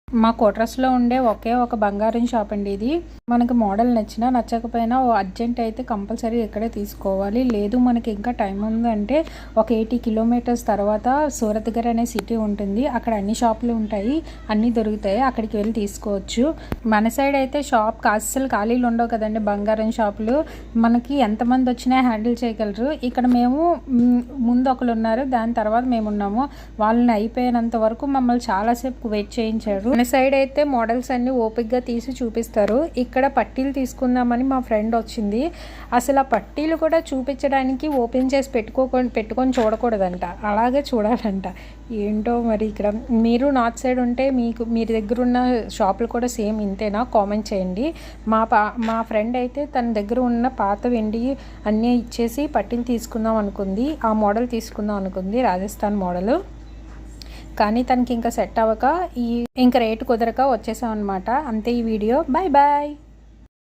మా క్వార్టర్స్లో ఉండే ఒకే ఒక బంగారం షాప్ అండి ఇది. మనకు మోడల్ నచ్చినా నచ్చకపోయినా అర్జెంట్ అయితే కంపల్సరీ ఇక్కడే తీసుకోవాలి. లేదు మనకి ఇంకా టైం ఉందంటే ఒక 80 కిలోమీటర్స్ తర్వాత సూరత్గర్ అనే సిటీ ఉంటుంది. అక్కడ అన్ని షాపులు ఉంటాయి, అన్నీ దొరుకుతాయి, అక్కడికి వెళ్ళి తీసుకోవచ్చు. మన సైడ్ అయితే షాప్ అస్సలు ఖాళీలు ఉండవు కదండి. బంగారం షాపులు మనకి ఎంతమంది వచ్చినా హ్యాండిల్ చేయగలరు. ఇక్కడ మేము ముందు ఒకరు ఉన్నారు, దాని తర్వాత మేము ఉన్నాము. వాళ్ళని అయిపోయినంత వరకు మమ్మల్ని చాలాసేపు వెయిట్ చేయించారు. మన సైడ్ అయితే మోడల్స్ అన్ని ఓపిక్గా తీసి చూపిస్తారు. ఇక్కడ పట్టీలు తీసుకుందామని మా ఫ్రెండ్ వచ్చింది. అసలు ఆ పట్టీలు కూడా చూపించడానికి ఓపెన్ చేసి పెట్టుకొని చూడకూడదంట, అలాగే చూడాలంట. ఏంటో మరి ఇక్కడ మీరు నార్త్ సైడ్ ఉంటే మీ దగ్గర ఉన్న షాపులు కూడా సేమ్ ఇంతేనా? కామెంట్ చేయండి. మా ఫ్రెండ్ అయితే తన దగ్గర ఉన్న పాత వెండి అన్నీ ఇచ్చేసి పట్టీలు తీసుకుందాం అనుకుంది. ఆ మోడల్ తీసుకుందాం అనుకుంది, రాజస్థాన్ మోడల్. కానీ తనకి ఇంకా సెట్ అవ్వక ఇంకా రేటు కుదరక వచ్చేసాం అనమాట. అంతే ఈ వీడియో. Bye bye.